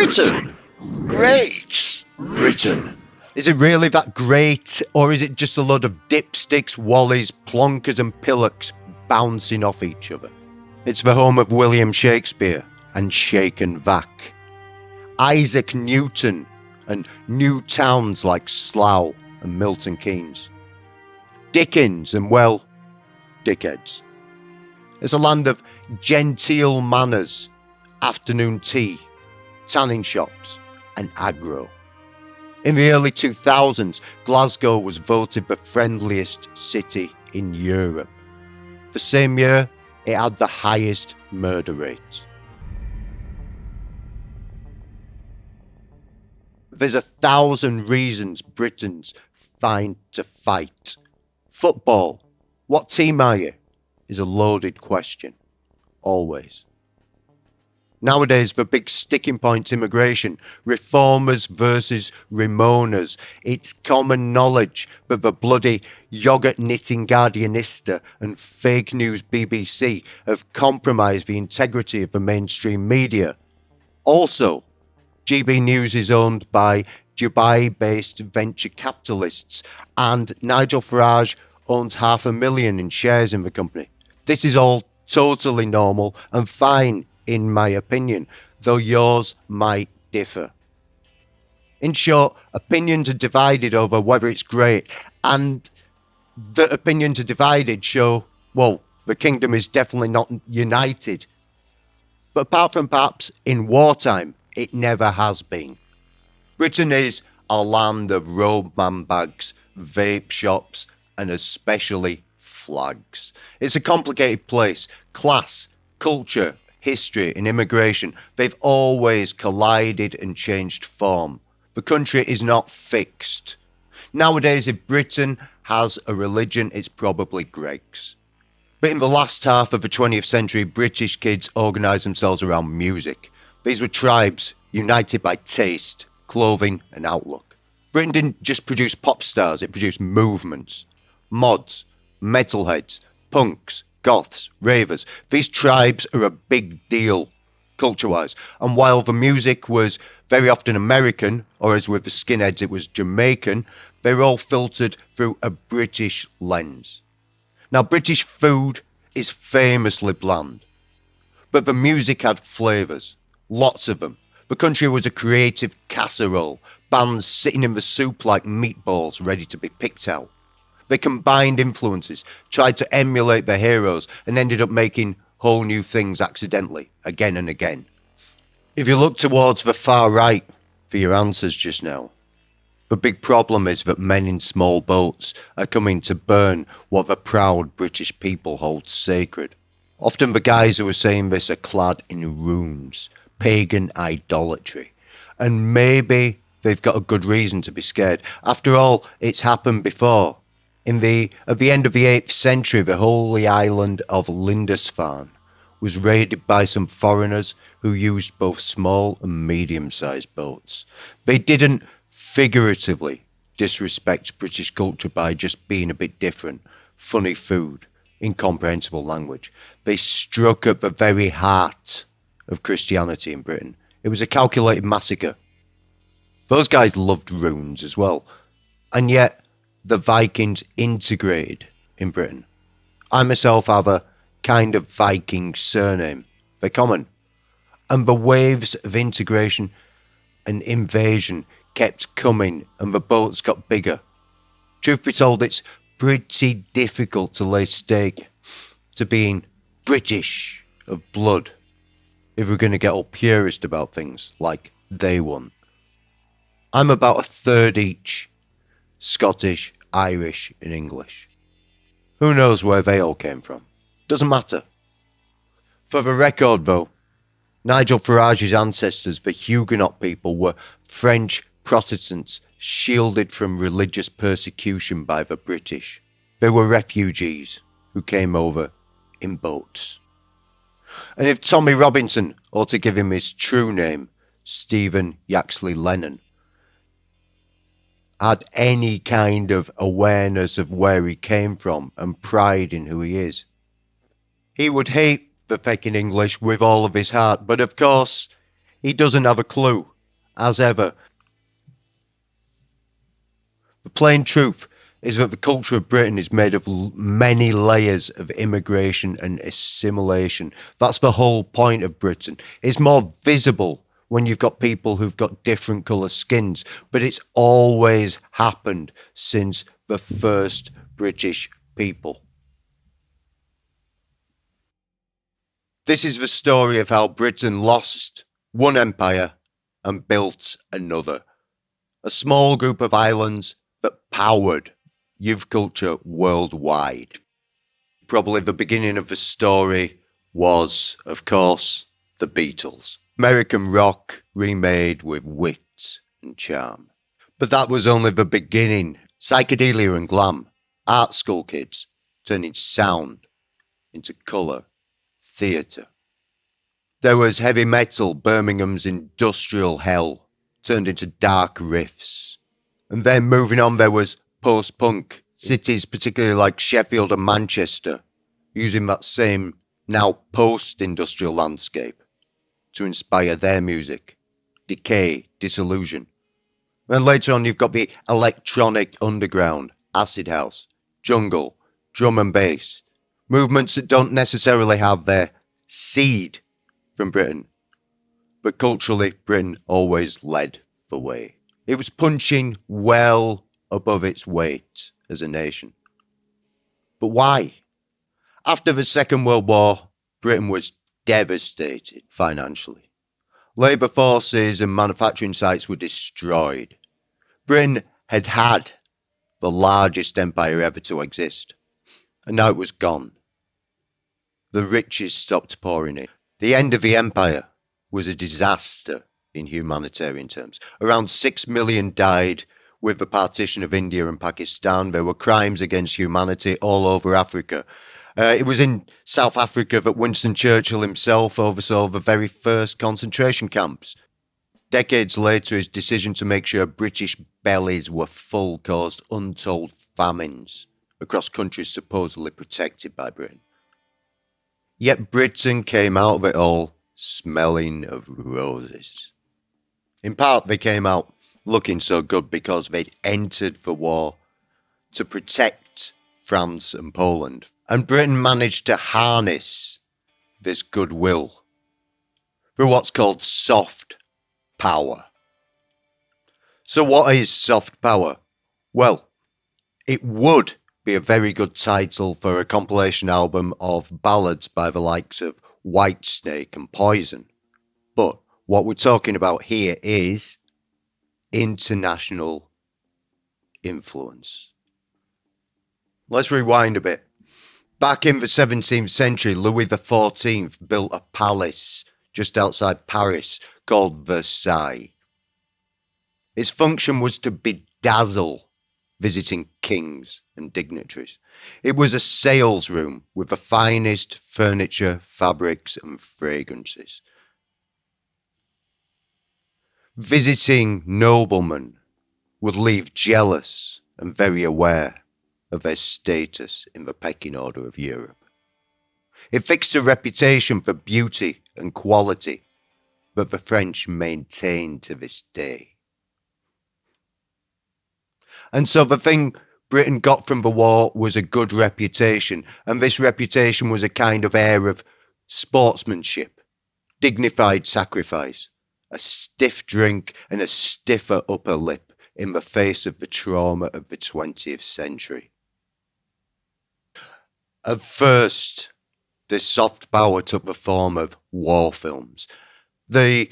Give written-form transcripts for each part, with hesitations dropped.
Britain! Great! Britain! Is it really that great, or is it just a load of dipsticks, wallies, plonkers and pillocks bouncing off each other? It's the home of William Shakespeare and Shaken Vac, Isaac Newton and new towns like Slough and Milton Keynes, Dickens and, well, dickheads. It's a land of genteel manners, afternoon tea, tanning shops and aggro. In the early 2000s, Glasgow was voted the friendliest city in Europe. The same year, it had the highest murder rate. There's 1,000 reasons Britons find to fight. Football, what team are you? Is a loaded question. Always. Nowadays, the big sticking point's immigration, reformers versus Ramonas. It's common knowledge that the bloody yoghurt knitting Guardianista and fake news BBC have compromised the integrity of the mainstream media. Also, GB News is owned by Dubai-based venture capitalists, and Nigel Farage owns 500,000 in shares in the company. This is all totally normal and fine, in my opinion, though yours might differ. In short, opinions are divided over whether it's great, and the opinions are divided show, well, the kingdom is definitely not united. But apart from perhaps in wartime, it never has been. Britain is a land of roadman bags, vape shops, and especially flags. It's a complicated place. Class, culture, history and immigration, they've always collided and changed form. The country is not fixed. Nowadays, if Britain has a religion, it's probably Greg's. But in the last half of the 20th century, British kids organised themselves around music. These were tribes united by taste, clothing and outlook. Britain didn't just produce pop stars, it produced movements. Mods, metalheads, punks, goths, ravers. These tribes are a big deal, culture-wise. And while the music was very often American, or as with the Skinheads it was Jamaican, they were all filtered through a British lens. Now, British food is famously bland, but the music had flavours, lots of them. The country was a creative casserole, bands sitting in the soup like meatballs ready to be picked out. They combined influences, tried to emulate their heroes, and ended up making whole new things accidentally, again and again. If you look towards the far right for your answers just now, the big problem is that men in small boats are coming to burn what the proud British people hold sacred. Often the guys who are saying this are clad in runes, pagan idolatry, and maybe they've got a good reason to be scared. After all, it's happened before. At the end of the 8th century, the holy island of Lindisfarne was raided by some foreigners who used both small and medium-sized boats. They didn't figuratively disrespect British culture by just being a bit different, funny food, incomprehensible language. They struck at the very heart of Christianity in Britain. It was a calculated massacre. Those guys loved runes as well, and yet the Vikings integrated in Britain. I myself have a kind of Viking surname. They're common. And the waves of integration and invasion kept coming and the boats got bigger. Truth be told, it's pretty difficult to lay stake to being British of blood if we're going to get all purist about things like they want. I'm about a third each. Scottish, Irish and English. Who knows where they all came from? Doesn't matter. For the record though, Nigel Farage's ancestors, the Huguenot people, were French Protestants shielded from religious persecution by the British. They were refugees who came over in boats. And if Tommy Robinson, or to give him his true name, Stephen Yaxley Lennon, had any kind of awareness of where he came from and pride in who he is, he would hate the feckin' English with all of his heart, but of course, he doesn't have a clue. As ever, the plain truth is that the culture of Britain is made of many layers of immigration and assimilation. That's the whole point of Britain. It's more visible when you've got people who've got different colour skins, but it's always happened since the first British people. This is the story of how Britain lost one empire and built another. A small group of islands that powered youth culture worldwide. Probably the beginning of the story was, of course, the Beatles. American rock remade with wit and charm. But that was only the beginning. Psychedelia and glam, art school kids, turning sound into colour, theatre. There was heavy metal, Birmingham's industrial hell, turned into dark riffs. And then moving on, there was post-punk, cities particularly like Sheffield and Manchester, using that same now post-industrial landscape to inspire their music. Decay, disillusion. And later on you've got the electronic underground, acid house, jungle, drum and bass. Movements that don't necessarily have their seed from Britain. But culturally, Britain always led the way. It was punching well above its weight as a nation. But why? After the Second World War, Britain was devastated financially. Labour forces and manufacturing sites were destroyed. Britain had had the largest empire ever to exist, and now it was gone. The riches stopped pouring in. The end of the empire was a disaster in humanitarian terms. Around 6 million died with the partition of India and Pakistan. There were crimes against humanity all over Africa. It was in South Africa that Winston Churchill himself oversaw the very first concentration camps. Decades later, his decision to make sure British bellies were full caused untold famines across countries supposedly protected by Britain. Yet Britain came out of it all smelling of roses. In part, they came out looking so good because they'd entered the war to protect France and Poland. And Britain managed to harness this goodwill through what's called soft power. So what is soft power? Well, it would be a very good title for a compilation album of ballads by the likes of Whitesnake and Poison. But what we're talking about here is international influence. Let's rewind a bit. Back in the 17th century, Louis XIV built a palace just outside Paris called Versailles. Its function was to bedazzle visiting kings and dignitaries. It was a sales room with the finest furniture, fabrics and fragrances. Visiting noblemen would leave jealous and very aware of their status in the pecking order of Europe. It fixed a reputation for beauty and quality that the French maintain to this day. And so the thing Britain got from the war was a good reputation, and this reputation was a kind of air of sportsmanship, dignified sacrifice, a stiff drink and a stiffer upper lip in the face of the trauma of the 20th century. At first, this soft power took the form of war films. The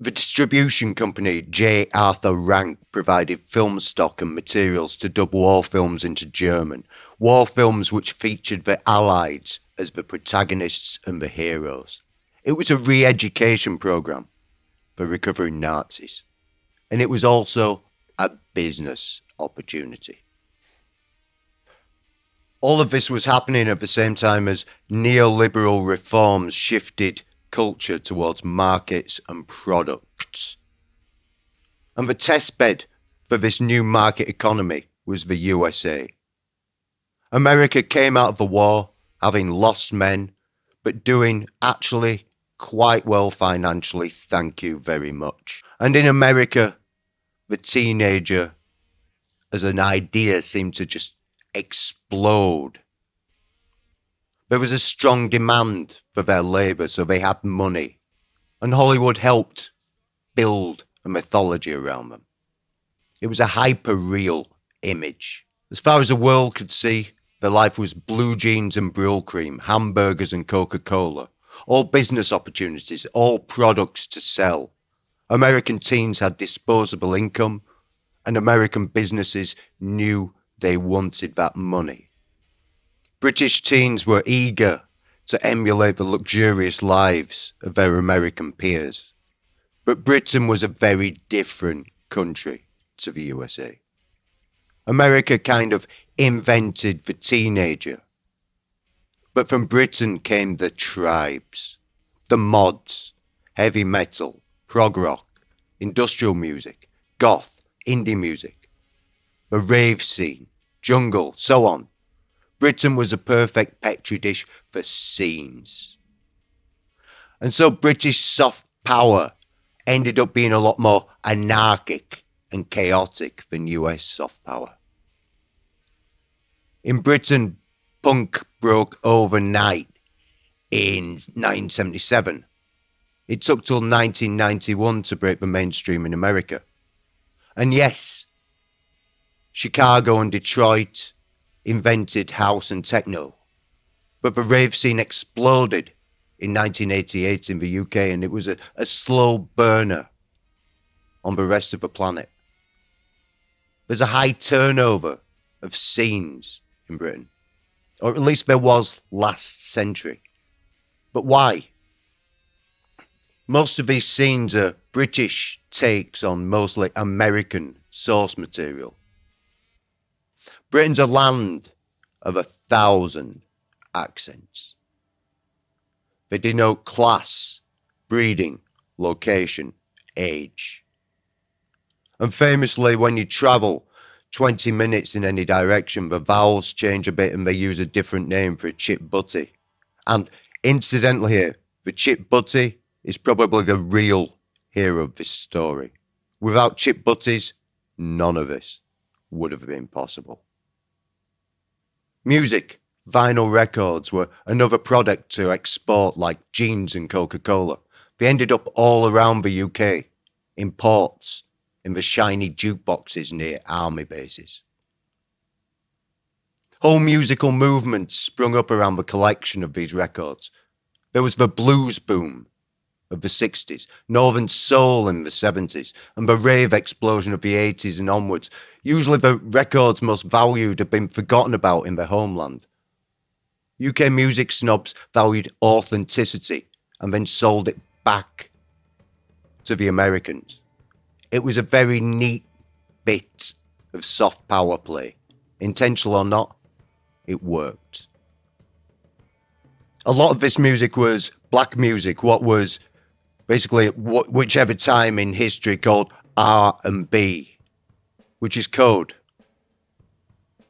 distribution company J. Arthur Rank provided film stock and materials to dub war films into German. War films which featured the Allies as the protagonists and the heroes. It was a re-education programme for recovering Nazis. And it was also a business opportunity. All of this was happening at the same time as neoliberal reforms shifted culture towards markets and products. And the testbed for this new market economy was the USA. America came out of the war having lost men, but doing actually quite well financially, thank you very much. And in America, the teenager as an idea seemed to just explode. There was a strong demand for their labour, so they had money. And Hollywood helped build a mythology around them. It was a hyper-real image. As far as the world could see, their life was blue jeans and Brylcreem, hamburgers and Coca-Cola. All business opportunities, all products to sell. American teens had disposable income, and American businesses knew they wanted that money. British teens were eager to emulate the luxurious lives of their American peers. But Britain was a very different country to the USA. America kind of invented the teenager. But from Britain came the tribes, the mods, heavy metal, prog rock, industrial music, goth, indie music, the rave scene, jungle, so on. Britain was a perfect petri dish for scenes. And so British soft power ended up being a lot more anarchic and chaotic than US soft power. In Britain, punk broke overnight in 1977. It took till 1991 to break the mainstream in America. And yes, Chicago and Detroit invented house and techno. But the rave scene exploded in 1988 in the UK, and it was a slow burner on the rest of the planet. There's a high turnover of scenes in Britain, or at least there was last century. But why? Most of these scenes are British takes on mostly American source material. Britain's a land of 1,000 accents. They denote class, breeding, location, age. And famously, when you travel 20 minutes in any direction, the vowels change a bit and they use a different name for a chip butty. And incidentally here, the chip butty is probably the real hero of this story. Without chip butties, none of this would have been possible. Music, vinyl records were another product to export like jeans and Coca-Cola. They ended up all around the UK, in ports, in the shiny jukeboxes near army bases. Whole musical movements sprung up around the collection of these records. There was the blues boom of the 60s, northern soul in the 70s, and the rave explosion of the 80s and onwards. Usually the records most valued have been forgotten about in their homeland. UK music snobs valued authenticity and then sold it back to the Americans. It was a very neat bit of soft power play. Intentional or not, it worked. A lot of this music was black music, what was basically whichever time in history called R&B, which is code.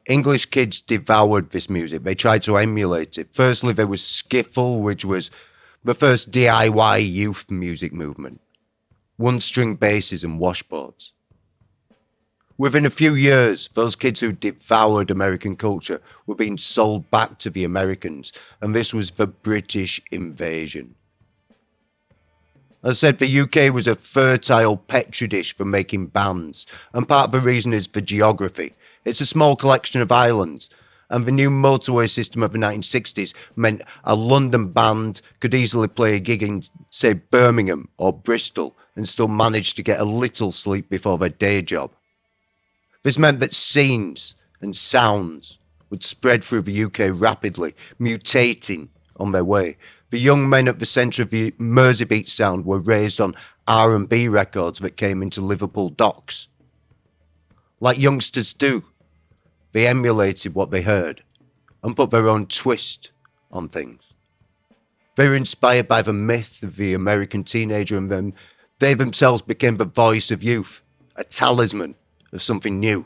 English kids devoured this music. They tried to emulate it. Firstly, there was skiffle, which was the first DIY youth music movement. One-string basses and washboards. Within a few years, those kids who devoured American culture were being sold back to the Americans, and this was the British invasion. As I said, the UK was a fertile petri dish for making bands, and part of the reason is the geography. It's a small collection of islands, and the new motorway system of the 1960s meant a London band could easily play a gig in, say, Birmingham or Bristol and still manage to get a little sleep before their day job. This meant that scenes and sounds would spread through the UK rapidly, mutating on their way. The young men at the centre of the Merseybeat sound were raised on R&B records that came into Liverpool docks. Like youngsters do, they emulated what they heard and put their own twist on things. They were inspired by the myth of the American teenager, and then they themselves became the voice of youth, a talisman of something new.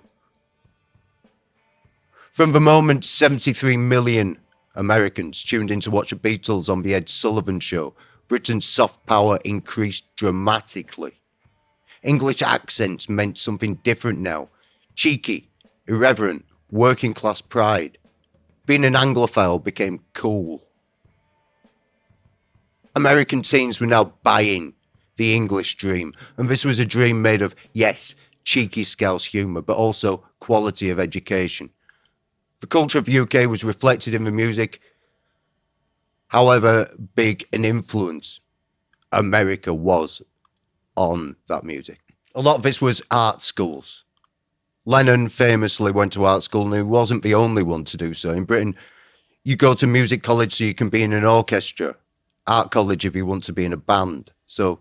From the moment 73 million Americans tuned in to watch the Beatles on the Ed Sullivan Show, Britain's soft power increased dramatically. English accents meant something different now. Cheeky, irreverent, working class pride. Being an Anglophile became cool. American teens were now buying the English dream, and this was a dream made of, yes, cheeky Scouse humour, but also quality of education. The culture of the UK was reflected in the music, however big an influence America was on that music. A lot of this was art schools. Lennon famously went to art school, and he wasn't the only one to do so. In Britain, you go to music college so you can be in an orchestra, art college if you want to be in a band. So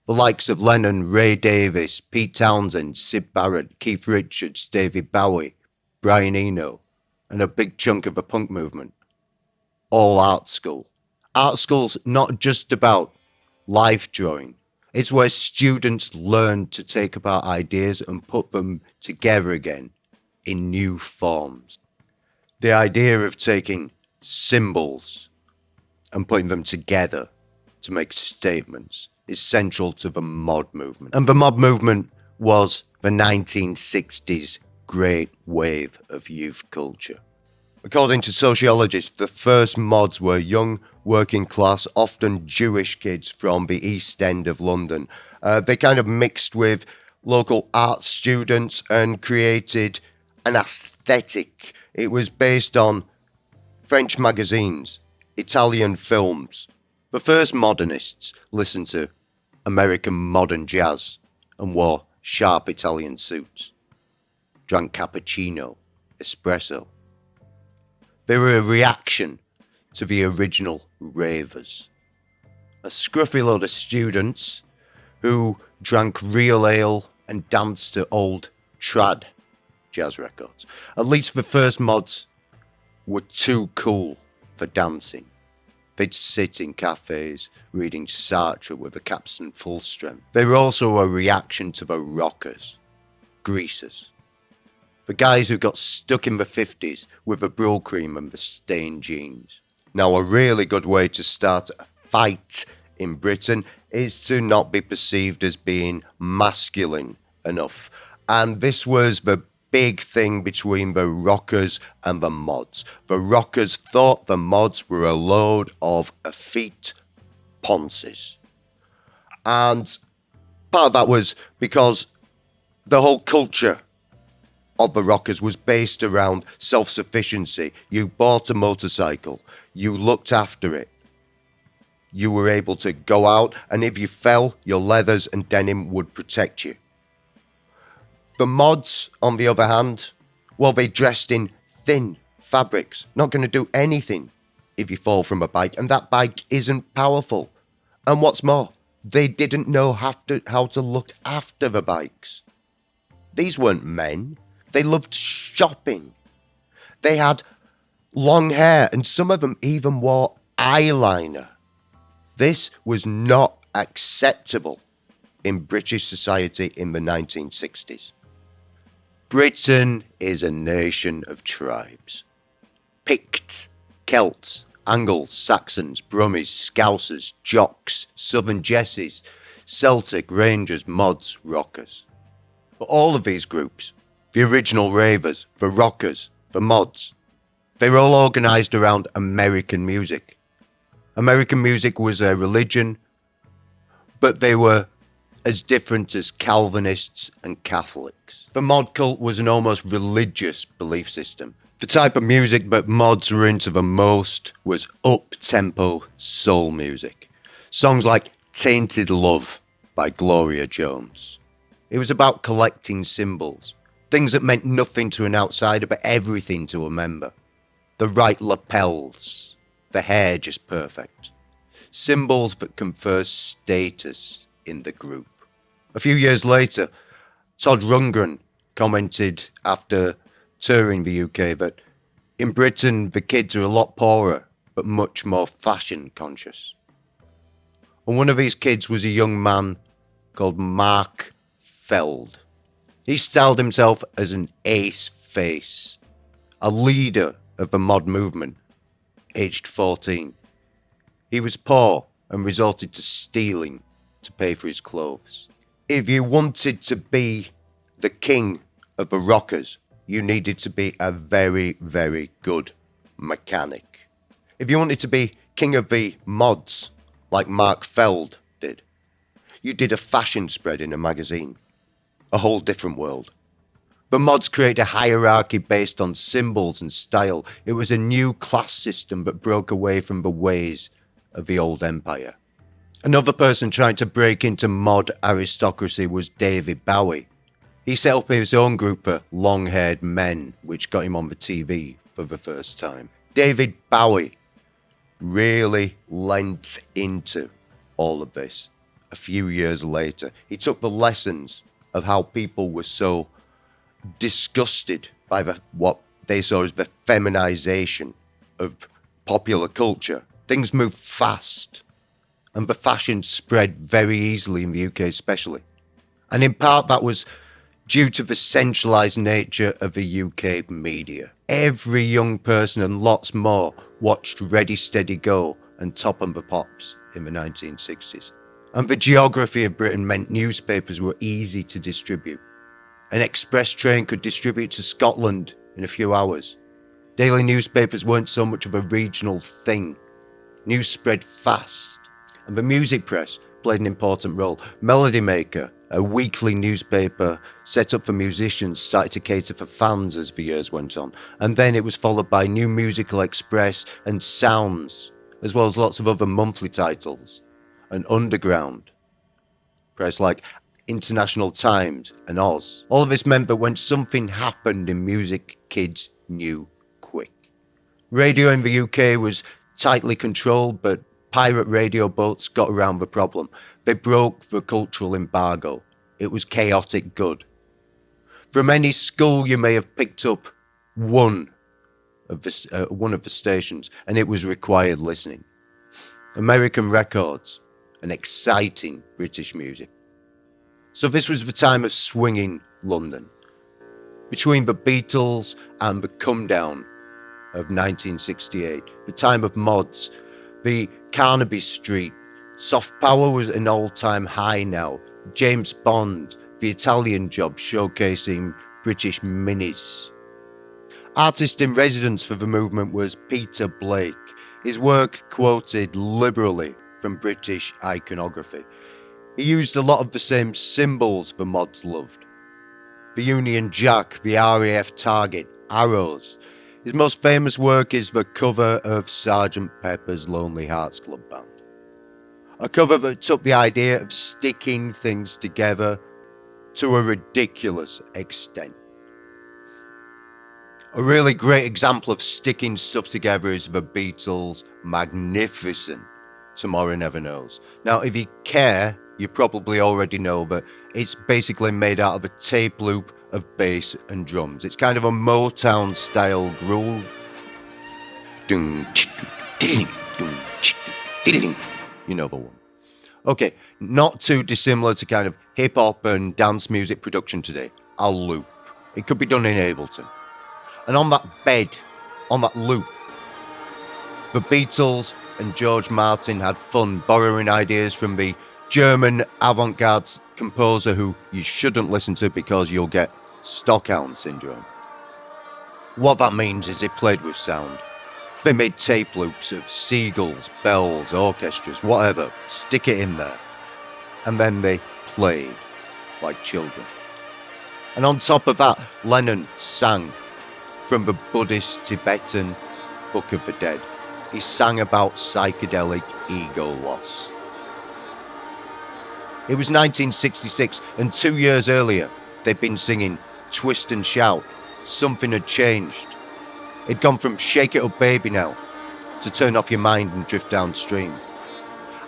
the likes of Lennon, Ray Davies, Pete Townsend, Syd Barrett, Keith Richards, David Bowie, Brian Eno, and a big chunk of the punk movement, all art school. Art school's not just about life drawing. It's where students learn to take apart ideas and put them together again in new forms. The idea of taking symbols and putting them together to make statements is central to the mod movement. And the mod movement was the 1960s great wave of youth culture. According to sociologists, the first mods were young, working class, often Jewish kids from the East End of London. They kind of mixed with local art students and created an aesthetic. It was based on French magazines, Italian films. The first modernists listened to American modern jazz and wore sharp Italian suits, drank cappuccino, espresso. They were a reaction to the original Ravers, a scruffy load of students who drank real ale and danced to old trad jazz records. At least the first mods were too cool for dancing. They'd sit in cafes reading Sartre with a capstan full strength. They were also a reaction to the rockers, greasers. The guys who got stuck in the 50s with the Brill cream and the stained jeans. Now, a really good way to start a fight in Britain is to not be perceived as being masculine enough. And this was the big thing between the rockers and the mods. The rockers thought the mods were a load of effete ponces. And part of that was because the whole culture of the rockers was based around self-sufficiency. You bought a motorcycle, you looked after it, you were able to go out, and if you fell, your leathers and denim would protect you. The mods, on the other hand, well, they dressed in thin fabrics, not going to do anything if you fall from a bike, and that bike isn't powerful. And what's more, they didn't know how to look after the bikes. These weren't men. They loved shopping. They had long hair, and some of them even wore eyeliner. This was not acceptable in British society in the 1960s. Britain is a nation of tribes. Picts, Celts, Angles, Saxons, Brummies, Scousers, Jocks, Southern Jessies, Celtic, Rangers, Mods, Rockers. But all of these groups, the original Ravers, the Rockers, the Mods, they were all organised around American music. American music was their religion, but they were as different as Calvinists and Catholics. The mod cult was an almost religious belief system. The type of music that mods were into the most was up-tempo soul music. Songs like Tainted Love by Gloria Jones. It was about collecting symbols. Things that meant nothing to an outsider, but everything to a member. The right lapels, the hair just perfect. Symbols that confer status in the group. A few years later, Todd Rundgren commented after touring the UK that in Britain the kids are a lot poorer, but much more fashion conscious. And one of these kids was a young man called Mark Feld. He styled himself as an ace face, a leader of the mod movement, aged 14. He was poor, and resorted to stealing to pay for his clothes. If you wanted to be the king of the rockers, you needed to be a very, very good mechanic. If you wanted to be king of the mods, like Mark Feld did, you did a fashion spread in a magazine. A whole different world. The mods created a hierarchy based on symbols and style. It was a new class system that broke away from the ways of the old empire. Another person trying to break into mod aristocracy was David Bowie. He set up his own group for long-haired men, which got him on the TV for the first time. David Bowie really lent into all of this. A few years later, he took the lessons of how people were so disgusted by what they saw as the feminization of popular culture. Things moved fast, and the fashion spread very easily in the UK especially. And in part that was due to the centralised nature of the UK media. Every young person and lots more watched Ready Steady Go and Top of the Pops in the 1960s. And the geography of Britain meant newspapers were easy to distribute. An express train could distribute to Scotland in a few hours. Daily newspapers weren't so much of a regional thing. News spread fast, and the music press played an important role. Melody Maker, a weekly newspaper set up for musicians, started to cater for fans as the years went on. And then it was followed by New Musical Express and Sounds, as well as lots of other monthly titles. And underground press like International Times and Oz. All of this meant that when something happened in music, kids knew quick. Radio in the UK was tightly controlled, but pirate radio boats got around the problem. They broke the cultural embargo. It was chaotic good. From any school you may have picked up one of the stations, and it was required listening. American records and exciting British music. So this was the time of swinging London. Between the Beatles and the come down of 1968, the time of mods, the Carnaby Street, soft power was at an all-time high now. James Bond, the Italian Job showcasing British minis. Artist in residence for the movement was Peter Blake. His work quoted liberally from British iconography. He used a lot of the same symbols the mods loved. The Union Jack, the RAF target, arrows. His most famous work is the cover of Sgt. Pepper's Lonely Hearts Club Band. A cover that took the idea of sticking things together to a ridiculous extent. A really great example of sticking stuff together is the Beatles' magnificent Tomorrow Never Knows. Now, if you care, you probably already know that it's basically made out of a tape loop of bass and drums. It's kind of a Motown style groove. You know the one. Okay, not too dissimilar to kind of hip hop and dance music production today. A loop. It could be done in Ableton. And on that bed, on that loop, the Beatles and George Martin had fun borrowing ideas from the German avant-garde composer who you shouldn't listen to because you'll get Stockholm syndrome. What that means is they played with sound. They made tape loops of seagulls, bells, orchestras, whatever. Stick it in there. And then they played like children. And on top of that, Lennon sang from the Buddhist Tibetan Book of the Dead. He sang about psychedelic ego loss. It was 1966, and 2 years earlier, they'd been singing Twist and Shout. Something had changed. It'd gone from Shake It Up Baby Now to Turn Off Your Mind and Drift Downstream.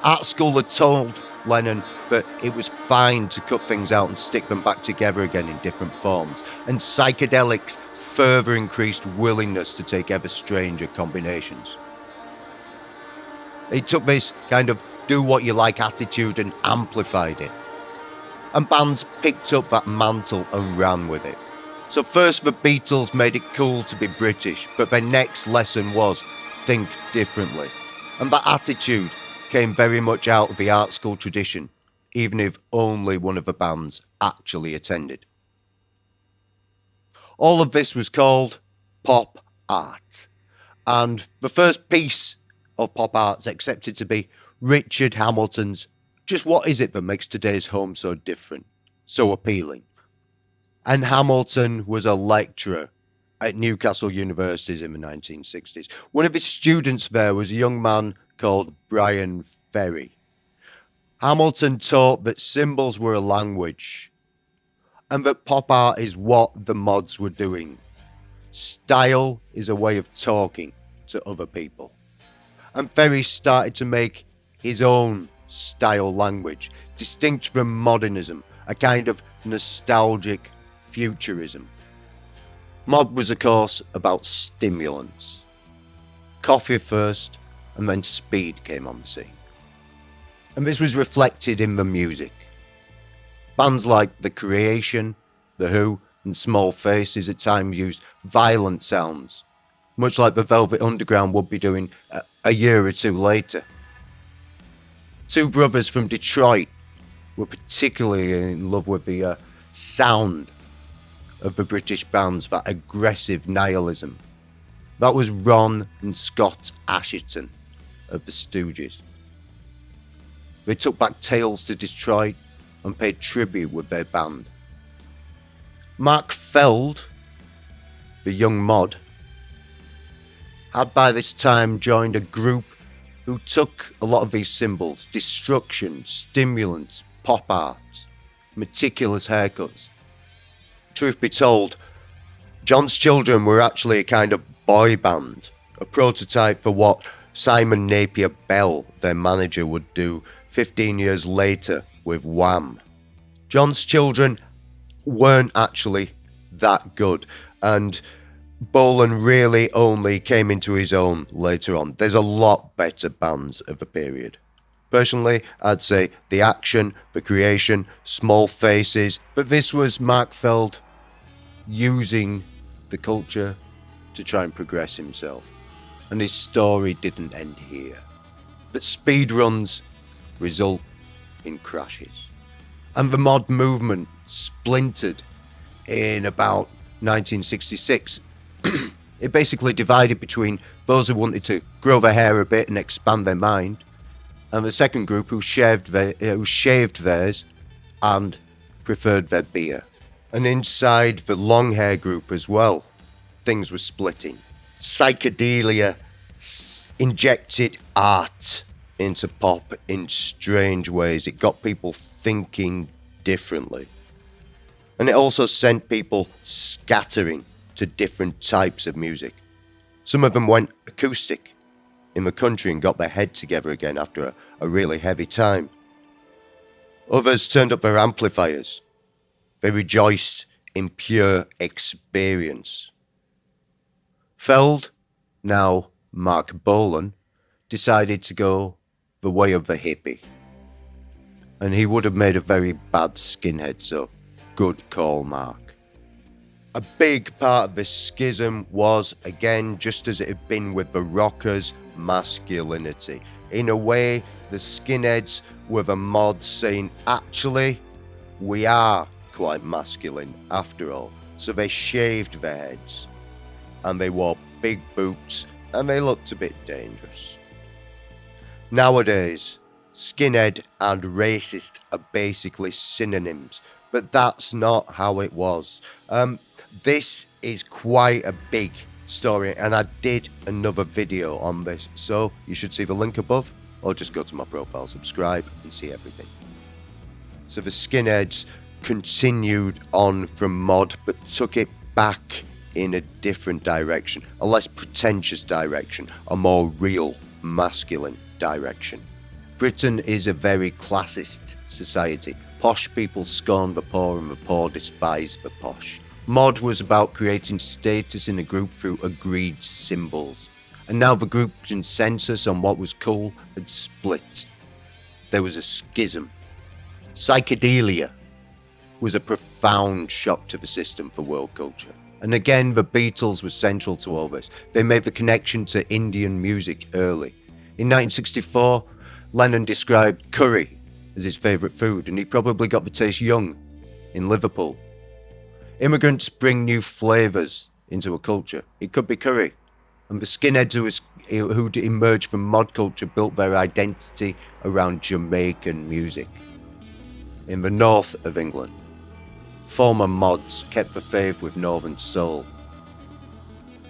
Art School had told Lennon that it was fine to cut things out and stick them back together again in different forms, and psychedelics further increased willingness to take ever stranger combinations. They took this kind of do what you like attitude and amplified it. And bands picked up that mantle and ran with it. So first the Beatles made it cool to be British, but their next lesson was think differently. And that attitude came very much out of the art school tradition, even if only one of the bands actually attended. All of this was called pop art, and the first piece of pop art is accepted to be Richard Hamilton's Just What Is It That Makes Today's Home So Different, So Appealing? And Hamilton was a lecturer at Newcastle University in the 1960s. One of his students there was a young man called Brian Ferry. Hamilton taught that symbols were a language and that pop art is what the mods were doing. Style is a way of talking to other people. And Ferry started to make his own style language, distinct from modernism, a kind of nostalgic futurism. Mod was, of course, about stimulants. Coffee first, and then speed came on the scene. And this was reflected in the music. Bands like The Creation, The Who, and Small Faces at times used violent sounds, much like the Velvet Underground would be doing a year or two later. Two brothers from Detroit were particularly in love with the sound of the British bands, that aggressive nihilism. That was Ron and Scott Asheton of the Stooges. They took back Tales to Detroit and paid tribute with their band. Mark Feld, the young mod, had by this time joined a group who took a lot of these symbols: destruction, stimulants, pop art, meticulous haircuts. Truth be told, John's Children were actually a kind of boy band, a prototype for what Simon Napier Bell, their manager, would do 15 years later with Wham. John's Children weren't actually that good, and Bolan really only came into his own later on. There's a lot better bands of the period. Personally, I'd say The Action, The Creation, Small Faces, but this was Mark Feld using the culture to try and progress himself. And his story didn't end here. But speedruns result in crashes. And the mod movement splintered in about 1966. It basically divided between those who wanted to grow their hair a bit and expand their mind, and the second group who shaved theirs and preferred their beer. And inside the long hair group as well, things were splitting. Psychedelia injected art into pop in strange ways. It got people thinking differently. And it also sent people scattering to different types of music. Some of them went acoustic in the country and got their head together again after a really heavy time. Others turned up their amplifiers. They rejoiced in pure experience. Feld, now Mark Bolan, decided to go the way of the hippie. And he would have made a very bad skinhead, so good call, Mark. A big part of this schism was, again, just as it had been with the rockers, masculinity. In a way, the skinheads were the mods saying, actually, we are quite masculine after all. So they shaved their heads, and they wore big boots, and they looked a bit dangerous. Nowadays, skinhead and racist are basically synonyms, but that's not how it was. This is quite a big story, and I did another video on this, so you should see the link above, or just go to my profile, subscribe, and see everything. So the skinheads continued on from mod, but took it back in a different direction, a less pretentious direction, a more real, masculine direction. Britain is a very classist society. Posh people scorn the poor, and the poor despise the posh. Mod was about creating status in a group through agreed symbols. And now the group consensus on what was cool had split. There was a schism. Psychedelia was a profound shock to the system for world culture. And again, the Beatles were central to all this. They made the connection to Indian music early. In 1964, Lennon described curry as his favourite food, and he probably got the taste young in Liverpool. Immigrants bring new flavours into a culture. It could be curry. And the skinheads who'd emerged from mod culture built their identity around Jamaican music. In the north of England, former mods kept the faith with northern soul.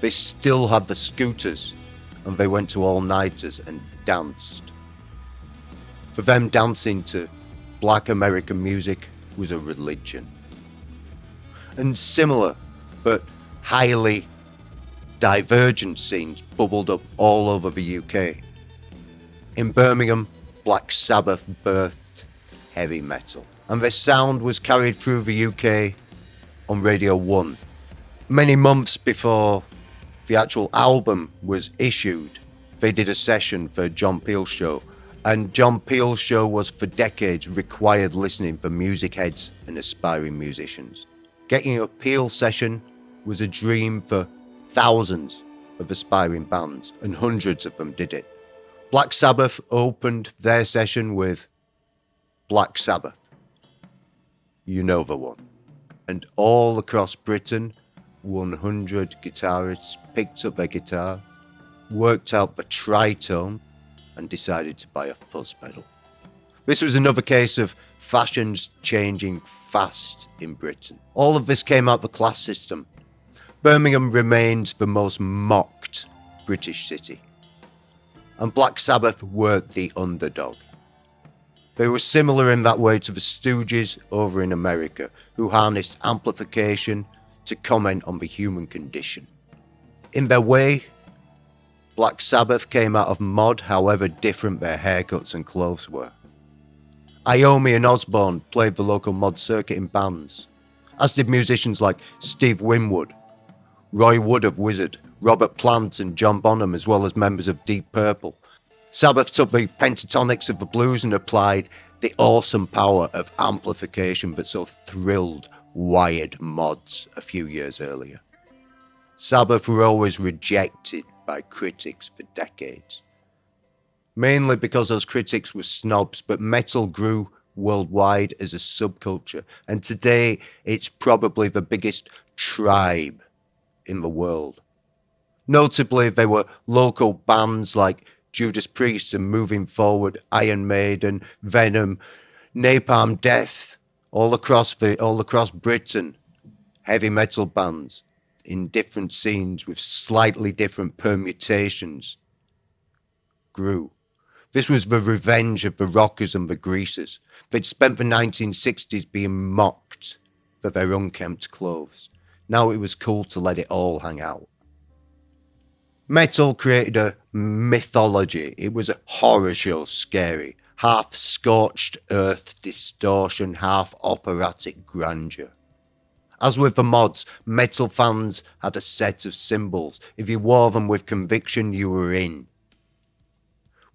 They still had the scooters, and they went to all-nighters and danced. For them, dancing to black American music was a religion. And similar, but highly divergent scenes bubbled up all over the UK. In Birmingham, Black Sabbath birthed heavy metal, and their sound was carried through the UK on Radio 1. Many months before the actual album was issued, they did a session for John Peel's show, and John Peel's show was for decades required listening for music heads and aspiring musicians. Getting a Peel session was a dream for thousands of aspiring bands, and hundreds of them did it. Black Sabbath opened their session with Black Sabbath. You know the one. And all across Britain, 100 guitarists picked up their guitar, worked out the tritone, and decided to buy a fuzz pedal. This was another case of fashions changing fast in Britain. All of this came out of the class system. Birmingham remains the most mocked British city, and Black Sabbath were the underdog. They were similar in that way to the Stooges over in America, who harnessed amplification to comment on the human condition. In their way, Black Sabbath came out of mod, however different their haircuts and clothes were. Iommi and Osbourne played the local mod circuit in bands, as did musicians like Steve Winwood, Roy Wood of Wizard, Robert Plant and John Bonham, as well as members of Deep Purple. Sabbath took the pentatonics of the blues and applied the awesome power of amplification that so thrilled wired mods a few years earlier. Sabbath were always rejected by critics for decades, mainly because those critics were snobs, but metal grew worldwide as a subculture, and today it's probably the biggest tribe in the world. Notably, there were local bands like Judas Priest and Moving Forward, Iron Maiden, Venom, Napalm Death, all across Britain. Heavy metal bands in different scenes with slightly different permutations grew. This was the revenge of the rockers and the greasers. They'd spent the 1960s being mocked for their unkempt clothes. Now it was cool to let it all hang out. Metal created a mythology. It was a horror show, scary, half scorched earth distortion, half operatic grandeur. As with the mods, metal fans had a set of symbols. If you wore them with conviction, you were in.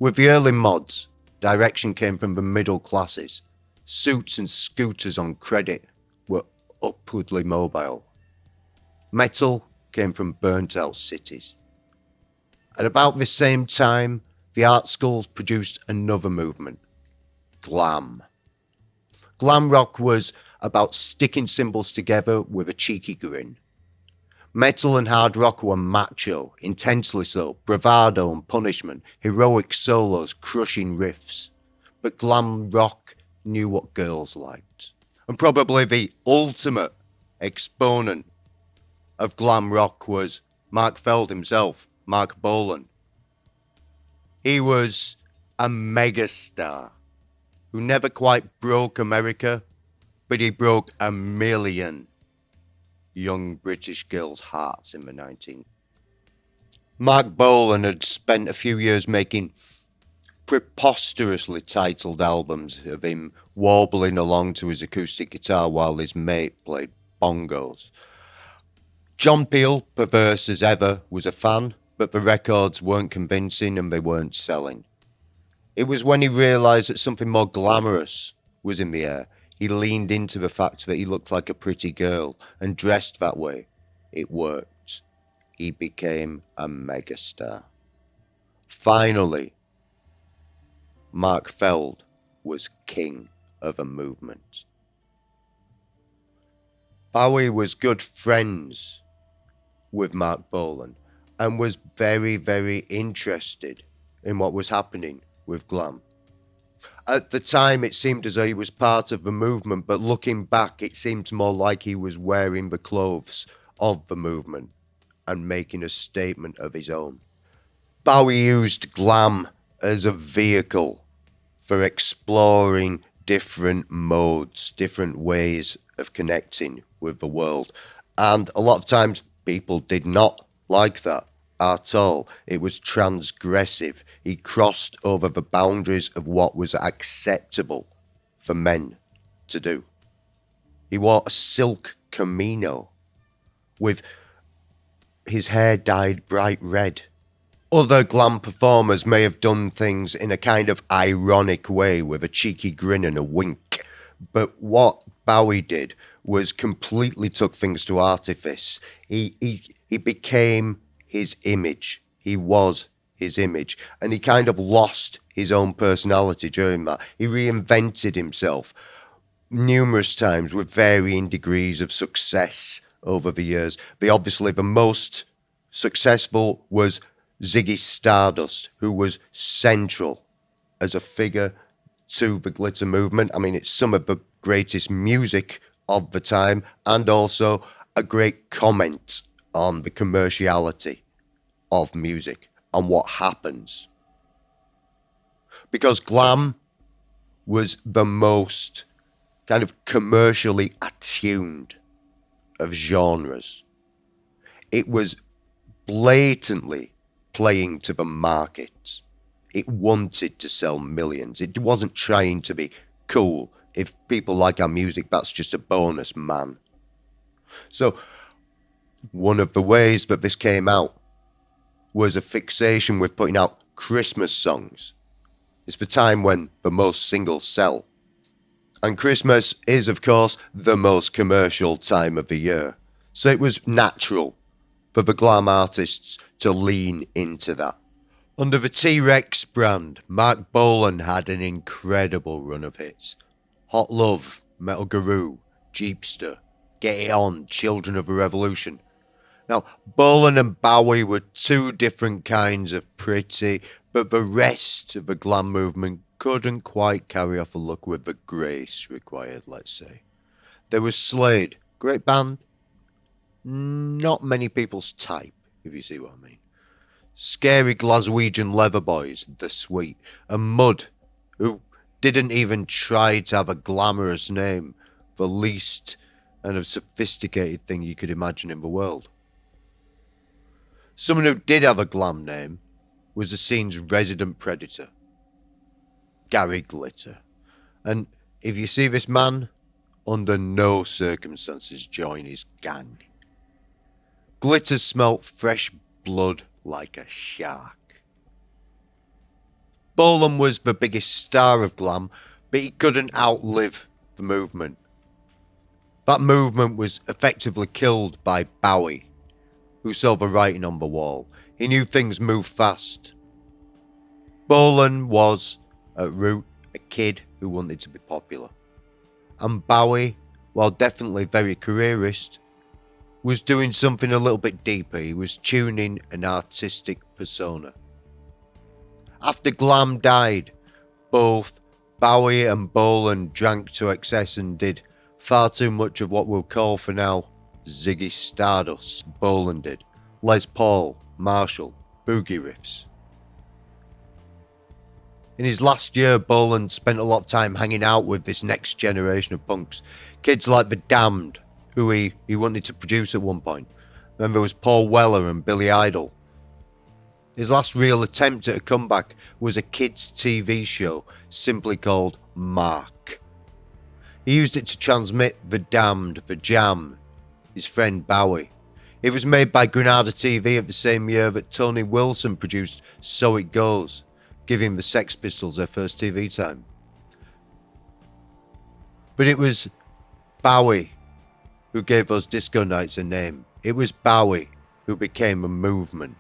With the early mods, direction came from the middle classes. Suits and scooters on credit were upwardly mobile. Metal came from burnt-out cities. At about the same time, the art schools produced another movement, Glam. Glam rock was about sticking symbols together with a cheeky grin. Metal and hard rock were macho, intensely so, bravado and punishment, heroic solos, crushing riffs. But glam rock knew what girls liked. And probably the ultimate exponent of glam rock was Mark Feld himself, Mark Bolan. He was a megastar who never quite broke America, but he broke a million young British girls' hearts in the 19th. Mark Bolan had spent a few years making preposterously titled albums of him warbling along to his acoustic guitar while his mate played bongos. John Peel, perverse as ever, was a fan, but the records weren't convincing and they weren't selling. It was when he realised that something more glamorous was in the air. He leaned into the fact that he looked like a pretty girl and dressed that way. It worked. He became a megastar. Finally, Mark Feld was king of a movement. Bowie was good friends with Mark Bolan and was very, very interested in what was happening with Glam. At the time, it seemed as though he was part of the movement, but looking back, it seems more like he was wearing the clothes of the movement and making a statement of his own. Bowie used Glam as a vehicle for exploring different modes, different ways of connecting with the world. And a lot of times people did not like that at all. It was transgressive. He crossed over the boundaries of what was acceptable for men to do. He wore a silk camino with his hair dyed bright red. Other Glam performers may have done things in a kind of ironic way with a cheeky grin and a wink, but what Bowie did was completely took things to artifice. He became his image. He was his image, and he kind of lost his own personality during that. He reinvented himself numerous times with varying degrees of success over the years. The most successful was Ziggy Stardust, who was central as a figure to the glitter movement. I mean, it's some of the greatest music of the time and also a great comment on the commerciality of music and what happens. Because Glam was the most kind of commercially attuned of genres. It was blatantly playing to the market. It wanted to sell millions. It wasn't trying to be cool. If people like our music, that's just a bonus, man. So, one of the ways that this came out was a fixation with putting out Christmas songs. It's the time when the most singles sell. And Christmas is, of course, the most commercial time of the year. So it was natural for the Glam artists to lean into that. Under the T-Rex brand, Mark Bolan had an incredible run of hits. Hot Love, Metal Guru, Jeepster, Get It On, Children of the Revolution. Now, Bolan and Bowie were two different kinds of pretty, but the rest of the Glam movement couldn't quite carry off a look with the grace required, let's say. There was Slade, great band, not many people's type, if you see what I mean. Scary Glaswegian Leather Boys, The Sweet, and Mud, who didn't even try to have a glamorous name, the least kind of sophisticated thing you could imagine in the world. Someone who did have a glam name was the scene's resident predator, Gary Glitter. And if you see this man, under no circumstances join his gang. Glitter smelt fresh blood like a shark. Bolan was the biggest star of Glam, but he couldn't outlive the movement. That movement was effectively killed by Bowie, who saw the writing on the wall. He knew things moved fast. Bolan was, at root, a kid who wanted to be popular. And Bowie, while definitely very careerist, was doing something a little bit deeper. He was tuning an artistic persona. After Glam died, both Bowie and Bolan drank to excess and did far too much of what we'll call for now Ziggy Stardust. Bolan did. Les Paul, Marshall, boogie riffs. In his last year, Bolan spent a lot of time hanging out with this next generation of punks. Kids like The Damned, who he wanted to produce at one point. Then there was Paul Weller and Billy Idol. His last real attempt at a comeback was a kids' TV show simply called Mark. He used it to transmit The Damned, The Jam, his friend Bowie. It was made by Granada TV at the same year that Tony Wilson produced So It Goes, giving the Sex Pistols their first TV time. But it was Bowie who gave those disco nights a name. It was Bowie who became a movement.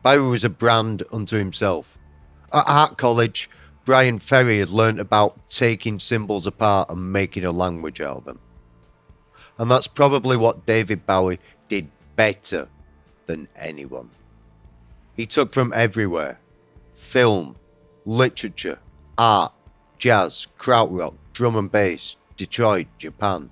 Bowie was a brand unto himself. At Art College, Brian Ferry had learnt about taking symbols apart and making a language out of them. And that's probably what David Bowie did better than anyone. He took from everywhere: film, literature, art, jazz, krautrock, drum and bass, Detroit, Japan.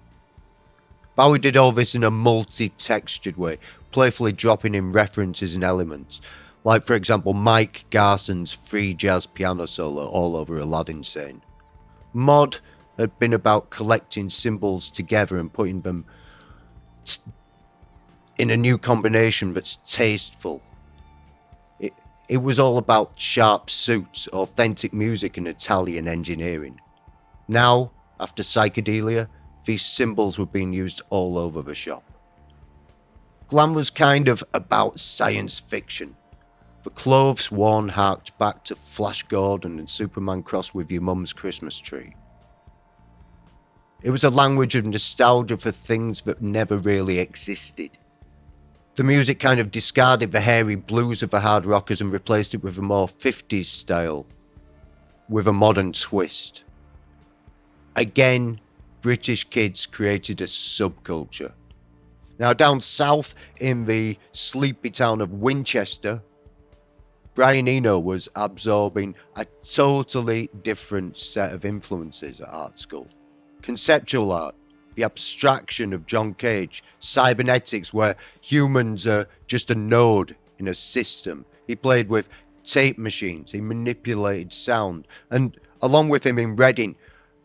Bowie did all this in a multi-textured way, playfully dropping in references and elements, like for example Mike Garson's free jazz piano solo all over Aladdin Sane. Mod had been about collecting symbols together and putting them in a new combination that's tasteful. It was all about sharp suits, authentic music and Italian engineering. Now, after psychedelia, these symbols were being used all over the shop. Glam was kind of about science fiction. The clothes worn harked back to Flash Gordon and Superman crossed with your mum's Christmas tree. It was a language of nostalgia for things that never really existed. The music kind of discarded the hairy blues of the hard rockers and replaced it with a more 50s style, with a modern twist. Again, British kids created a subculture. Now down south in the sleepy town of Winchester, Brian Eno was absorbing a totally different set of influences at art school. Conceptual art, the abstraction of John Cage, cybernetics where humans are just a node in a system. He played with tape machines, he manipulated sound, and along with him in Reading,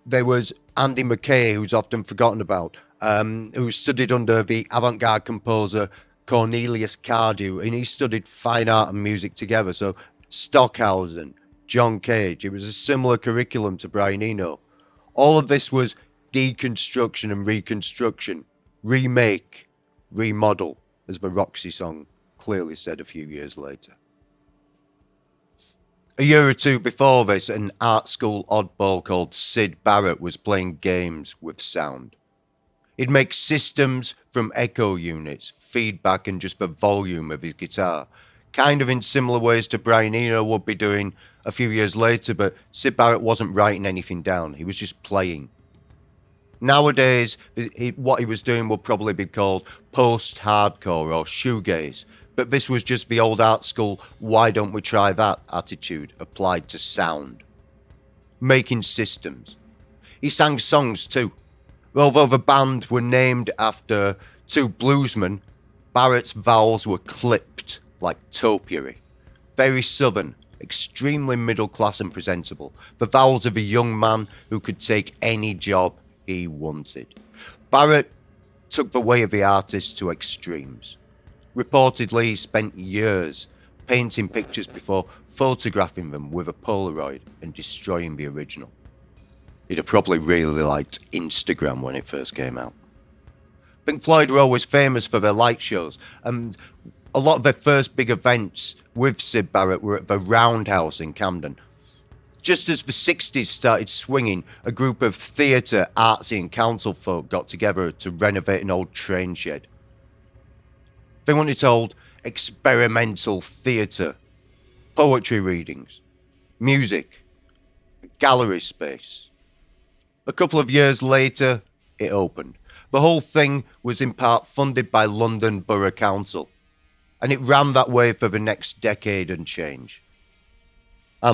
there was Andy McKay, who's often forgotten about, who studied under the avant-garde composer Cornelius Cardew, and he studied fine art and music together. So Stockhausen, John Cage, it was a similar curriculum to Brian Eno. All of this was deconstruction and reconstruction, remake, remodel, as the Roxy song clearly said a few years later. A year or two before this, an art school oddball called Syd Barratt was playing games with sound. He'd make systems from echo units, feedback and just the volume of his guitar, kind of in similar ways to Brian Eno would be doing a few years later, but Syd Barratt wasn't writing anything down, he was just playing. Nowadays, what he was doing would probably be called post-hardcore or shoegaze, but this was just the old art school, why don't we try that attitude applied to sound. Making systems. He sang songs too. Although the band were named after two bluesmen, Barrett's vowels were clipped like topiary. Very southern, extremely middle class and presentable. The vowels of a young man who could take any job he wanted. Barratt took the way of the artist to extremes. Reportedly, he spent years painting pictures before photographing them with a Polaroid and destroying the original. He'd have probably really liked Instagram when it first came out. Pink Floyd were always famous for their light shows, and a lot of their first big events with Syd Barratt were at the Roundhouse in Camden. Just as the 60s started swinging, a group of theatre, artsy and council folk got together to renovate an old train shed. They wanted to hold experimental theatre, poetry readings, music, a gallery space. A couple of years later, it opened. The whole thing was in part funded by London Borough Council, and it ran that way for the next decade and change.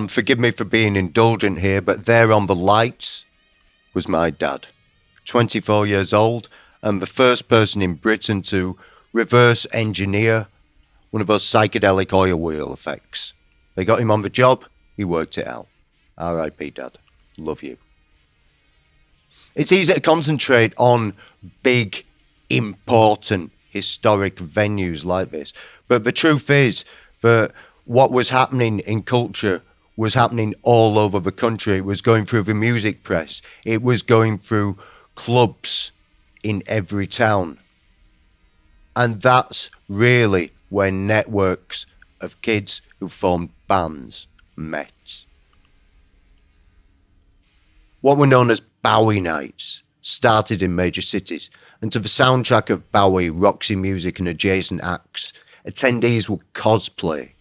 Forgive me for being indulgent here, but there on the lights was my dad, 24 years old, and the first person in Britain to reverse engineer one of those psychedelic oil wheel effects. They got him on the job, he worked it out. R.I.P. Dad, love you. It's easy to concentrate on big, important, historic venues like this, but the truth is that what was happening in culture was happening all over the country. It was going through the music press. It was going through clubs in every town. And that's really where networks of kids who formed bands met. What were known as Bowie nights started in major cities, and to the soundtrack of Bowie, Roxy music and adjacent acts, attendees would cosplay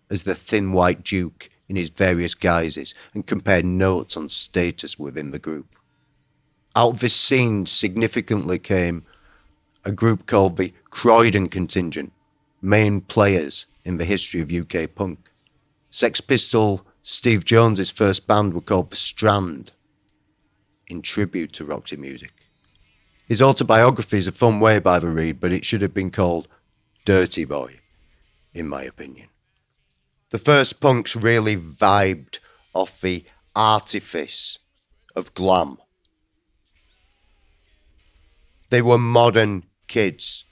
as the Thin White Duke in his various guises and compared notes on status within the group. Out of this scene significantly came a group called the Croydon Contingent, main players in the history of UK punk. Sex Pistol Steve Jones's first band were called The Strand, in tribute to Roxy music. His autobiography is a fun way by the read, but it should have been called Dirty Boy, in my opinion. The first punks really vibed off the artifice of glam. They were modern kids,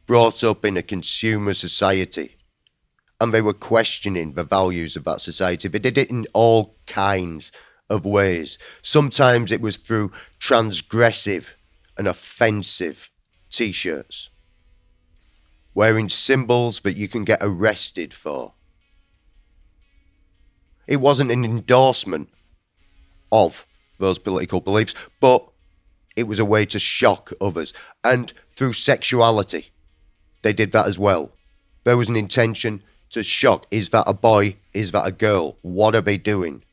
brought up in a consumer society, and they were questioning the values of that society. They did it in all kinds of ways. Sometimes it was through transgressive and offensive t-shirts, wearing symbols that you can get arrested for. It wasn't an endorsement of those political beliefs, but it was a way to shock others. And through sexuality, they did that as well. There was an intention to shock. Is that a boy? Is that a girl? What are they doing?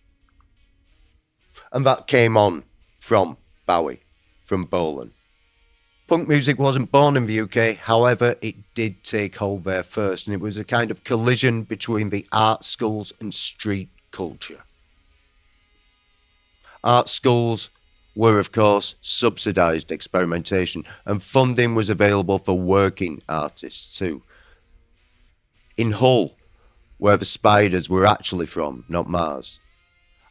And that came on from Bowie, from Bolan. Punk music wasn't born in the UK, however, it did take hold there first, and it was a kind of collision between the art schools and street culture. Art schools were, of course, subsidised experimentation, and funding was available for working artists too. In Hull, where the Spiders were actually from, not Mars,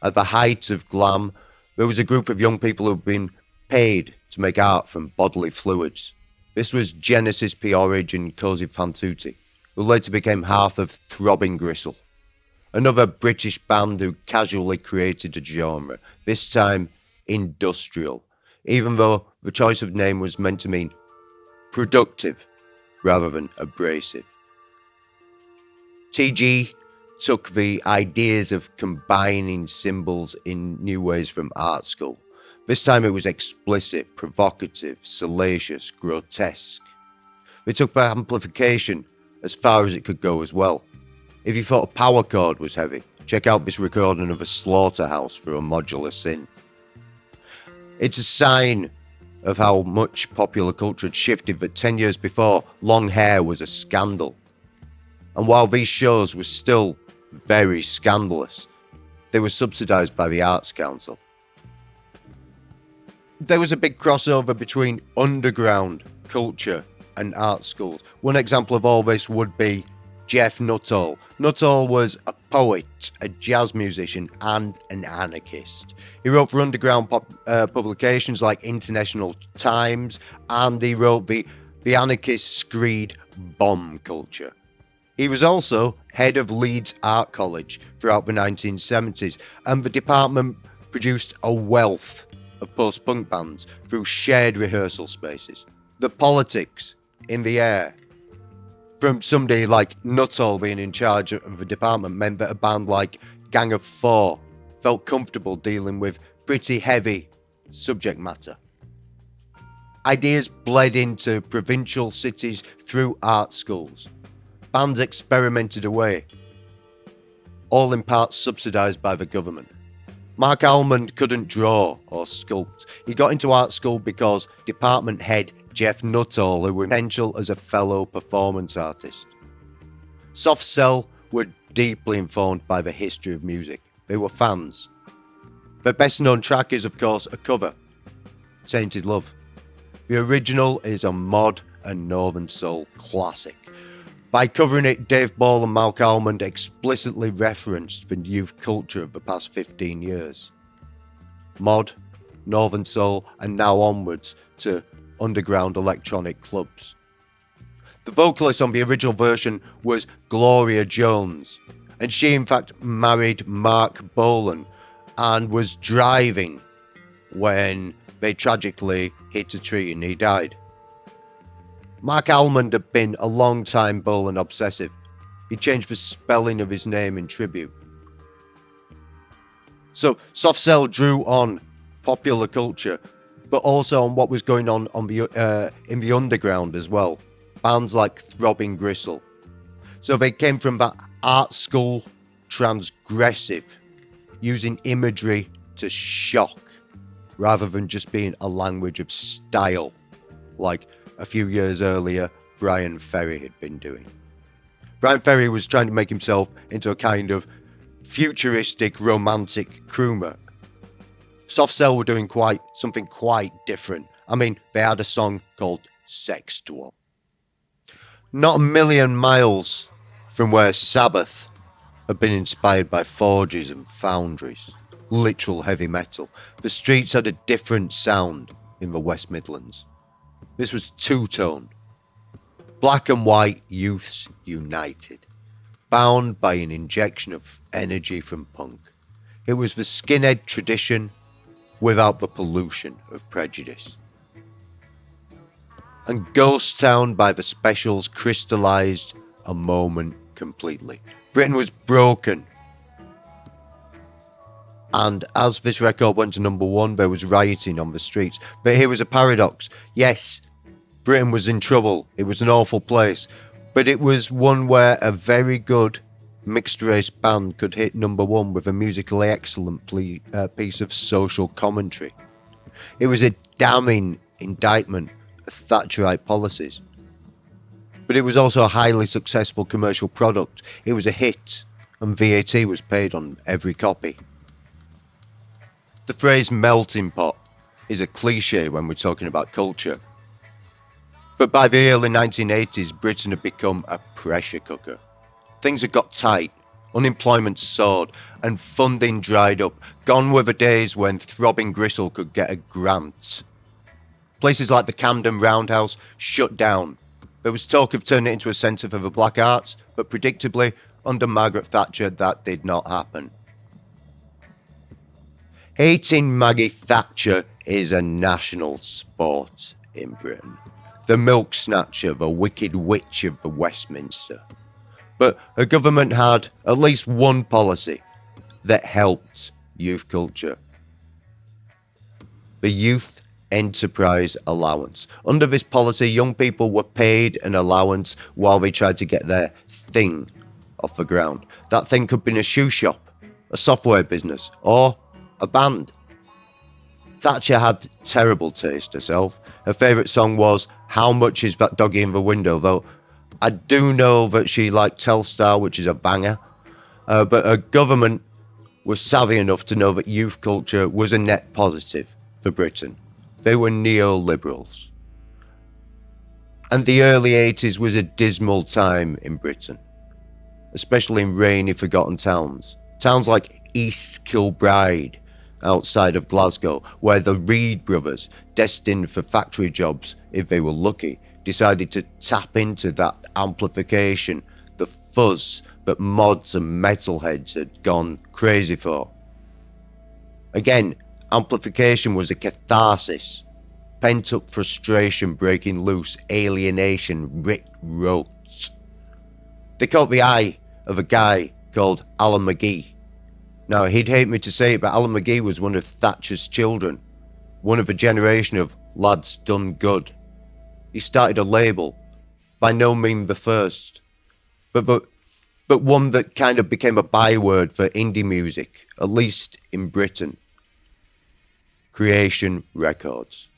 at the height of glam, there was a group of young people who'd been paid to make art from bodily fluids. This was Genesis P. Orridge and Cozy Fan Tutti, who later became half of Throbbing Gristle, another British band who casually created a genre, this time industrial, even though the choice of name was meant to mean productive rather than abrasive. TG took the ideas of combining symbols in new ways from art school. This time it was explicit, provocative, salacious, grotesque. They took the amplification as far as it could go as well. If you thought a power chord was heavy, check out this recording of a slaughterhouse for a modular synth. It's a sign of how much popular culture had shifted that 10 years before, long hair was a scandal. And while these shows were still very scandalous, they were subsidised by the Arts Council. There was a big crossover between underground culture and art schools. One example of all this would be Jeff Nuttall. Nuttall was a poet, a jazz musician, and an anarchist. He wrote for underground publications like International Times, and he wrote the anarchist screed Bomb Culture. He was also head of Leeds Art College throughout the 1970s, and the department produced a wealth of post-punk bands through shared rehearsal spaces. The politics in the air from somebody like Nuttall being in charge of the department meant that a band like Gang of Four felt comfortable dealing with pretty heavy subject matter. Ideas bled into provincial cities through art schools. Bands experimented away, all in part subsidised by the government. Mark Almond couldn't draw or sculpt. He got into art school because department head Jeff Nuttall, who was potential as a fellow performance artist. Soft Cell were deeply informed by the history of music. They were fans. Their best known track is, of course, a cover, Tainted Love. The original is a mod and Northern Soul classic. By covering it, Dave Ball and Mark Almond explicitly referenced the youth culture of the past 15 years. Mod, Northern Soul, and now onwards to underground electronic clubs. The vocalist on the original version was Gloria Jones, and she in fact married Mark Bolan and was driving when they tragically hit a tree and he died. Mark Almond had been a long-time Bolan obsessive. He changed the spelling of his name in tribute. So Soft Cell drew on popular culture, but also on what was going on in the underground as well. Bands like Throbbing Gristle. So they came from that art school transgressive, using imagery to shock, rather than just being a language of style, like a few years earlier Bryan Ferry had been doing. Bryan Ferry was trying to make himself into a kind of futuristic romantic crooner. Soft Cell were doing something quite different. I mean, they had a song called Sextual. Not a million miles from where SABBATH had been inspired by forges and foundries, literal heavy metal, the Streets had a different sound in the West Midlands. This was two-tone. Black and white youths united, bound by an injection of energy from punk. It was the skinhead tradition without the pollution of prejudice. And Ghost Town by the Specials crystallised a moment completely. Britain was broken. And as this record went to number one, there was rioting on the streets. But here was a paradox. Yes, Britain was in trouble. It was an awful place. But it was one where a very good mixed race band could hit number one with a musically excellent piece of social commentary. It was a damning indictment of Thatcherite policies. But it was also a highly successful commercial product. It was a hit, and VAT was paid on every copy. The phrase melting pot is a cliche when we're talking about culture. But by the early 1980s, Britain had become a pressure cooker. Things had got tight, unemployment soared, and funding dried up. Gone were the days when Throbbing Gristle could get a grant. Places like the Camden Roundhouse shut down. There was talk of turning it into a centre for the black arts, but predictably, under Margaret Thatcher, that did not happen. Hating Maggie Thatcher is a national sport in Britain. The milk snatcher, the wicked witch of the Westminster. But her government had at least one policy that helped youth culture. The Youth Enterprise Allowance. Under this policy, young people were paid an allowance while they tried to get their thing off the ground. That thing could be a shoe shop, a software business, or a band. Thatcher had terrible taste herself. Her favourite song was How Much Is That Doggy in the Window, though I do know that she liked Telstar, which is a banger. But her government was savvy enough to know that youth culture was a net positive for Britain. They were neoliberals. And the early 80s was a dismal time in Britain, especially in rainy, forgotten towns. Towns like East Kilbride, outside of Glasgow, where the Reed brothers, destined for factory jobs if they were lucky, decided to tap into that amplification, the fuzz that mods and metalheads had gone crazy for. Again, amplification was a catharsis, pent-up frustration breaking loose, alienation Rick wrote. They caught the eye of a guy called Alan McGee. Now, he'd hate me to say it, but Alan McGee was one of Thatcher's children, one of a generation of lads done good. He started a label, by no means the first, but one that kind of became a byword for indie music, at least in Britain. Creation Records.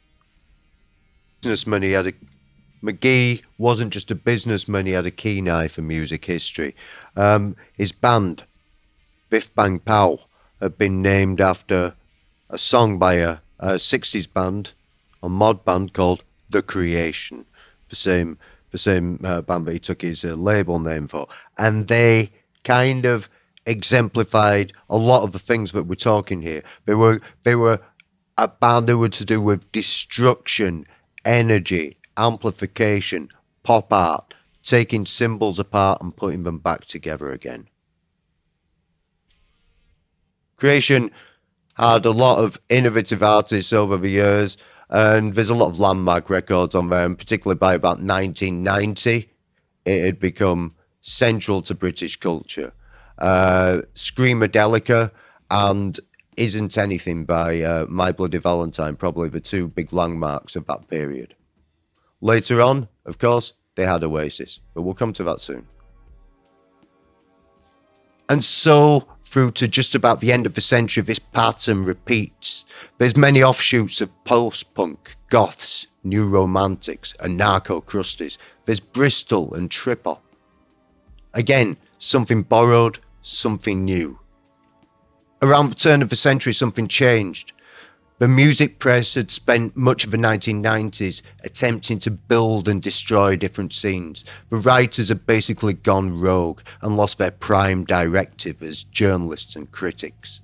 McGee wasn't just a businessman, he had a keen eye for music history. His band, Biff Bang Pow, had been named after a song by a 60s band, a mod band called The Creation, the same band that he took his label name for. And they kind of exemplified a lot of the things that we're talking here. They were a band who were to do with destruction, energy, amplification, pop art, taking symbols apart and putting them back together again. Creation had a lot of innovative artists over the years, and there's a lot of landmark records on there, and particularly by about 1990, it had become central to British culture. Screamadelica and Isn't Anything by My Bloody Valentine, probably the two big landmarks of that period. Later on, of course, they had Oasis, but we'll come to that soon. And so, through to just about the end of the century, this pattern repeats. There's many offshoots of post-punk, goths, new romantics, and narco-crusties. There's Bristol and trip-hop. Again, something borrowed, something new. Around the turn of the century, something changed. The music press had spent much of the 1990s attempting to build and destroy different scenes. The writers had basically gone rogue and lost their prime directive as journalists and critics.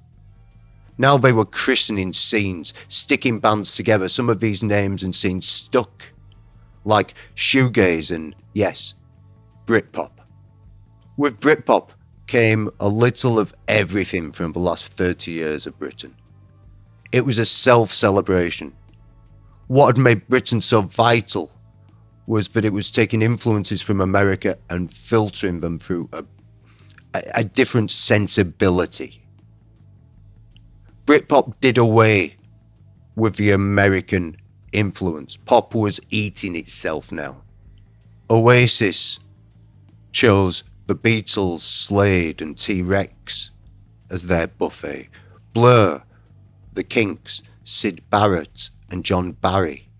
Now they were christening scenes, sticking bands together. Some of these names and scenes stuck, like shoegaze and, yes, Britpop. With Britpop came a little of everything from the last 30 years of Britain. It was a self-celebration. What had made Britain so vital was that it was taking influences from America and filtering them through a different sensibility. Britpop did away with the American influence. Pop was eating itself now. Oasis chose the Beatles, Slade and T-Rex as their buffet. Blur, the Kinks, Syd Barrett and John Barry.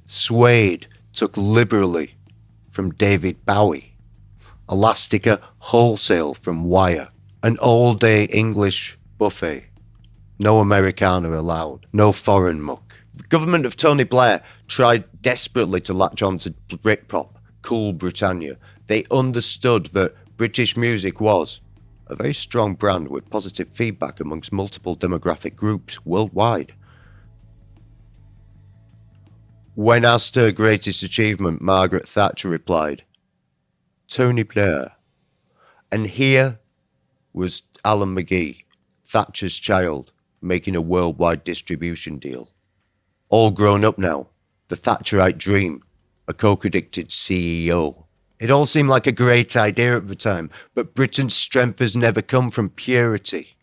Suede took liberally from David Bowie. Elastica wholesale from Wire. An all-day English buffet. No Americana allowed. No foreign muck. The government of Tony Blair tried desperately to latch on to Britpop, Cool Britannia. They understood that British music was a very strong brand with positive feedback amongst multiple demographic groups worldwide. When asked her greatest achievement, Margaret Thatcher replied, Tony Blair. And here was Alan McGee, Thatcher's child, making a worldwide distribution deal. All grown up now, the Thatcherite dream, a coke-addicted CEO. It all seemed like a great idea at the time, but Britain's strength has never come from purity.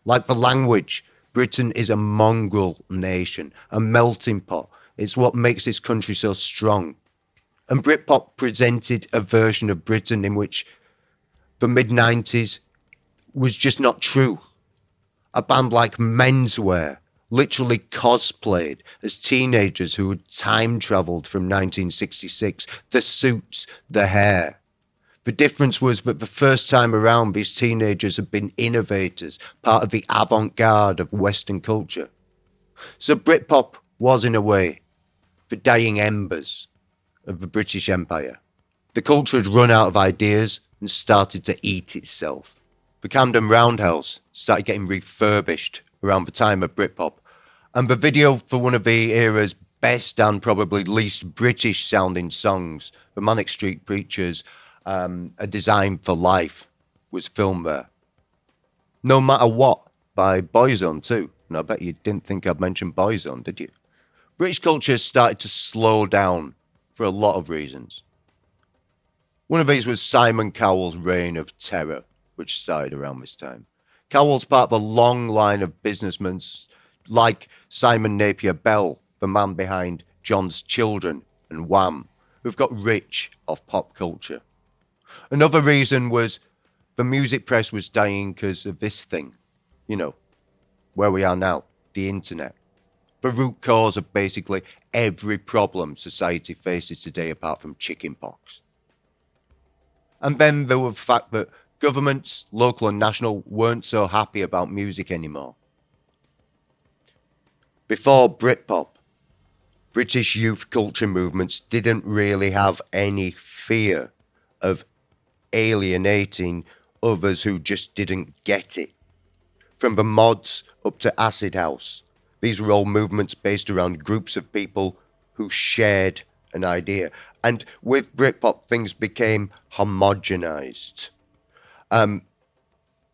Like the language, Britain is a mongrel nation, a melting pot. It's what makes this country so strong. And Britpop presented a version of Britain in which the mid-90s was just not true. A band like Menswear literally cosplayed as teenagers who had time-travelled from 1966, the suits, the hair. The difference was that the first time around these teenagers had been innovators, part of the avant-garde of Western culture. So Britpop was, in a way, the dying embers of the British Empire. The culture had run out of ideas and started to eat itself. The Camden Roundhouse started getting refurbished around the time of Britpop, and the video for one of the era's best and probably least British sounding songs, the Manic Street Preachers' A Design for Life, was filmed there. No Matter What by Boyzone too, and I bet you didn't think I'd mention Boyzone, did you? British culture started to slow down for a lot of reasons. One of these was Simon Cowell's reign of terror, which started around this time. Cowell's part of a long line of businessmen like Simon Napier Bell, the man behind John's Children and Wham, who've got rich off pop culture. Another reason was the music press was dying because of this thing, you know, where we are now, the internet. The root cause of basically every problem society faces today apart from chickenpox. And then there was the fact that governments, local and national, weren't so happy about music anymore. Before Britpop, British youth culture movements didn't really have any fear of alienating others who just didn't get it. From the mods up to acid house, these were all movements based around groups of people who shared an idea. And with Britpop, things became homogenized.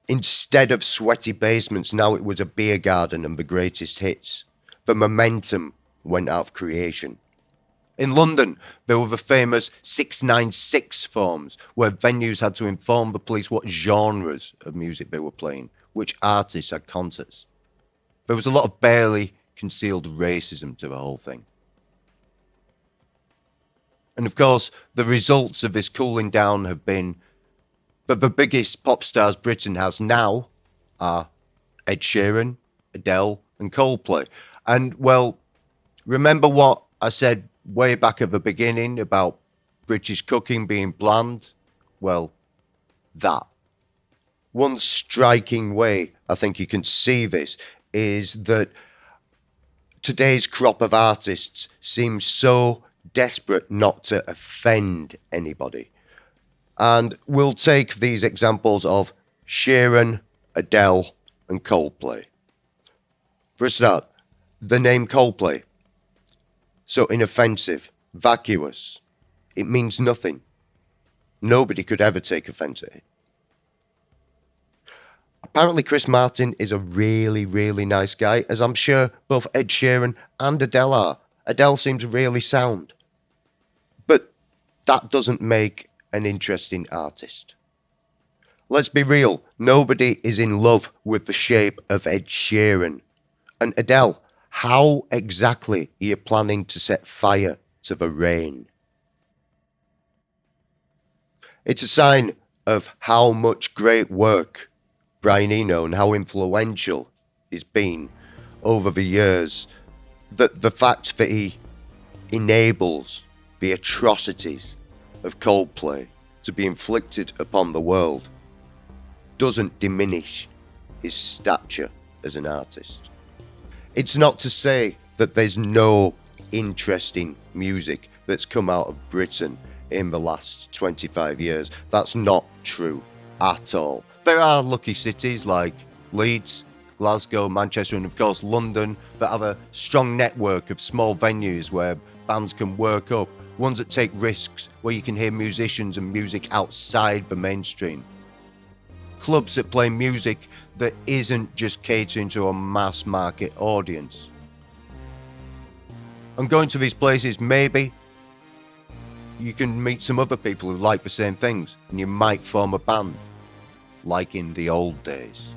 Instead of sweaty basements, now it was a beer garden and the greatest hits. The momentum went out of creation. In London, there were the famous 696 forms, where venues had to inform the police what genres of music they were playing, which artists had concerts. There was a lot of barely concealed racism to the whole thing. And of course, the results of this cooling down have been But the biggest pop stars Britain has now are Ed Sheeran, Adele, and Coldplay. And, well, remember what I said way back at the beginning about British cooking being bland? Well, that. One striking way I think you can see this is that today's crop of artists seems so desperate not to offend anybody. And we'll take these examples of Sheeran, Adele, and Coldplay. For a start, the name Coldplay. So inoffensive, vacuous. It means nothing. Nobody could ever take offence at it. Apparently Chris Martin is a really, really nice guy, as I'm sure both Ed Sheeran and Adele are. Adele seems really sound. But that doesn't make an interesting artist. Let's be real, nobody is in love with the shape of Ed Sheeran. And Adele, how exactly are you planning to set fire to the rain? It's a sign of how much great work Brian Eno and how influential he's been over the years, that the fact that he enables the atrocities of Coldplay to be inflicted upon the world doesn't diminish his stature as an artist. It's not to say that there's no interesting music that's come out of Britain in the last 25 years. That's not true at all. There are lucky cities like Leeds, Glasgow, Manchester, and of course London that have a strong network of small venues where bands can work up, ones that take risks, where you can hear musicians and music outside the mainstream. Clubs that play music that isn't just catering to a mass market audience. And going to these places, maybe you can meet some other people who like the same things and you might form a band, like in the old days.